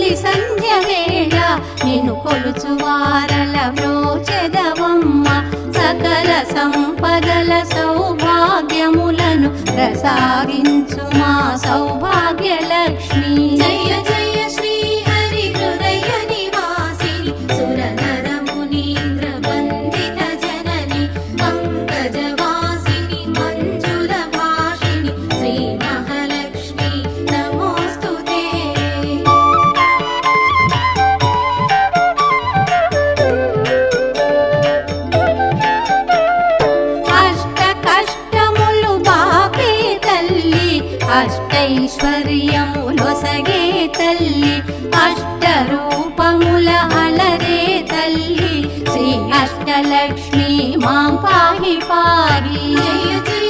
తొలి సంధ్య వేళ నిన్ను కొలుచువారల బ్రోచెదవమ్మ సకల సంపదల సౌభాగ్యములను ప్రసాదించు మా సౌభాగ్య లక్ష్మి జయ జయ శ్రీ హరి హృదయ నివాసిని సురనర మునీంద్ర వందిత జనని పంకజవాసిని మంజుల భాషిని శ్రీ మహాలక్ష్మి నమోస్తుతే అష్ట కష్టములు బాపే తల్లి అష్టైశ్వర్యములొసగే తల్లి అష్ట రూపముల అలరే తల్లి శ్రీ అష్టలక్ష్మి మాం పాహి పాహి జయ జయ